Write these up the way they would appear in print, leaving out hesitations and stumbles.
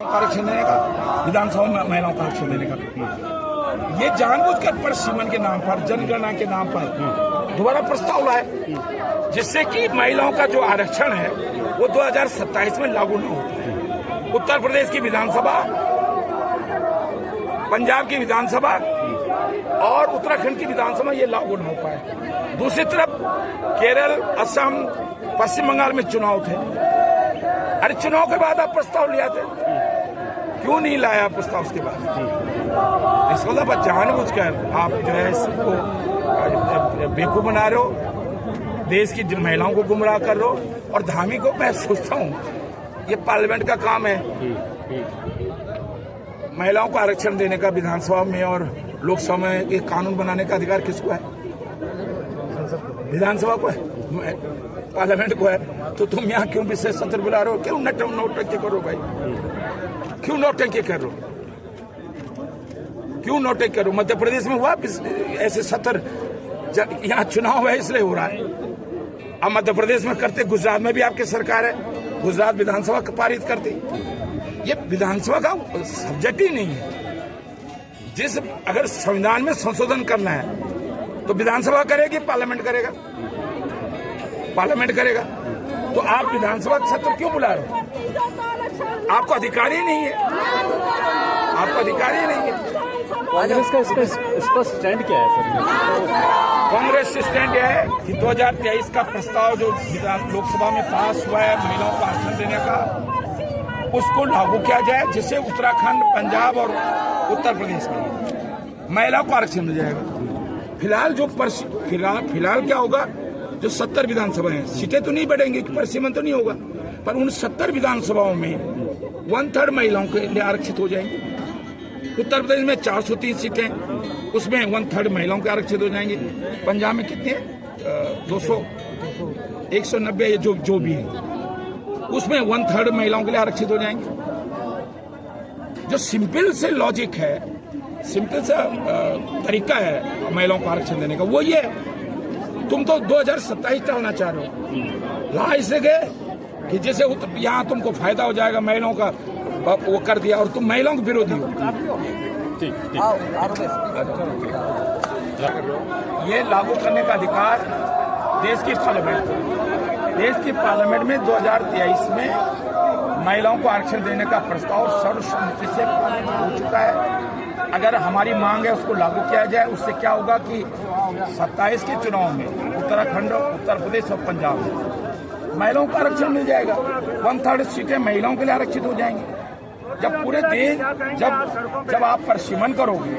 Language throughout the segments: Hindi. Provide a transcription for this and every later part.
आरक्षण देने का, विधानसभा में महिलाओं का आरक्षण देने का, ये जानबूझकर परसीमन के नाम पर, जनगणना के नाम पर दोबारा प्रस्ताव लाए, जिससे कि महिलाओं का जो आरक्षण है वो 2027 में लागू न हो। उत्तर प्रदेश की विधानसभा, पंजाब की विधानसभा और उत्तराखंड की विधानसभा ये लागू न हो पाए। दूसरी तरफ केरल, असम, पश्चिम बंगाल में चुनाव थे। अरे चुनाव के बाद आप प्रस्ताव ले आते, क्यों नहीं लाया प्रस्ताव उसके बाद? इस मतलब जानबूझकर आप जो है इसको बेवकूफ बना रहे हो, देश की महिलाओं को गुमराह कर रहे हो। और धामी को मैं सोचता हूँ ये पार्लियामेंट का काम है, महिलाओं को आरक्षण देने का विधानसभा में और लोकसभा में ये कानून बनाने का अधिकार किसको है? विधानसभा को है, पार्लियामेंट को है। तो तुम यहाँ क्यों विशेष सत्र बुला रहे हो? क्यों नौटंकी करो भाई? क्यों नौटंकी कर रहे हो? क्यों नौटंकी करो? मध्य प्रदेश में हुआ ऐसे सत्र, यहाँ चुनाव है इसलिए हो रहा है। अब मध्य प्रदेश में करते, गुजरात में भी आपकी सरकार है, गुजरात विधानसभा पारित करती। ये विधानसभा का सब्जेक्ट ही नहीं है। अगर संविधान में संशोधन करना है तो विधानसभा करेगी, पार्लियामेंट करेगा, पार्लियामेंट करेगा। तो आप विधानसभा सत्र क्यों बुला रहे हो? आपको अधिकार ही नहीं है, आपको अधिकार ही नहीं है। कांग्रेस का स्पष्ट स्टैंड क्या है सर? कांग्रेस स्टैंड यह है कि 2023 का प्रस्ताव जो लोकसभा में पास हुआ है महिलाओं को आरक्षण देने का, उसको लागू किया जाए, जिससे उत्तराखंड, पंजाब और उत्तर प्रदेश में महिलाओं को आरक्षण मिल जाएगा। फिलहाल क्या होगा, जो 70 विधानसभा है, सीटें तो नहीं बढ़ेंगी, परसीमन तो नहीं होगा, पर उन 70 विधानसभाओं में 1/3 महिलाओं के लिए आरक्षित हो जाएंगे। उत्तर प्रदेश में 403 सीटें, उसमें 1/3 महिलाओं के आरक्षित हो जाएंगे। पंजाब में कितने 200, 190 जो भी है, उसमें 1/3 महिलाओं के लिए आरक्षित हो जाएंगे। जो सिंपल से लॉजिक है, सिंपल सा तरीका है महिलाओं को आरक्षण देने का, वो ये तुम तो 2027 टालना चाह रहे हो। ला इससे गए कि जैसे यहाँ तुमको फायदा हो जाएगा महिलाओं का, वो कर दिया और तुम महिलाओं के विरोधी हो। ये लागू करने का अधिकार देश की पार्लियामेंट में 2023 में महिलाओं को आरक्षण देने का प्रस्ताव सर्वसम्मति से हो चुका है। अगर हमारी मांग है उसको लागू किया जाए, उससे क्या होगा कि 27 के चुनाव में उत्तराखंड, उत्तर प्रदेश और पंजाब में महिलाओं को आरक्षण मिल जाएगा। 1/3 सीटें महिलाओं के लिए आरक्षित हो जाएंगी। जब पूरे देश, जब आप परसीमन करोगे,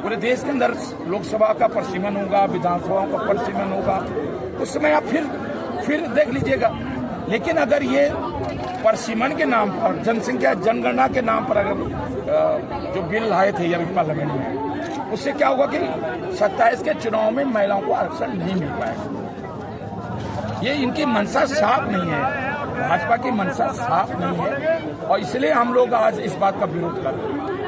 पूरे देश के अंदर लोकसभा का परसीमन होगा, विधानसभाओं का परसीमन होगा, उस समय आप फिर देख लीजिएगा। लेकिन अगर ये परसीमन के नाम पर, जनसंख्या जनगणना के नाम पर अगर जो बिल लाए थे अभी पार्लियामेंट में, उससे क्या होगा कि 27 के चुनाव में महिलाओं को आरक्षण नहीं मिल पाएगा। ये इनकी मंशा साफ नहीं है, भाजपा की मंशा साफ नहीं है, और इसलिए हम लोग आज इस बात का विरोध कर रहे हैं।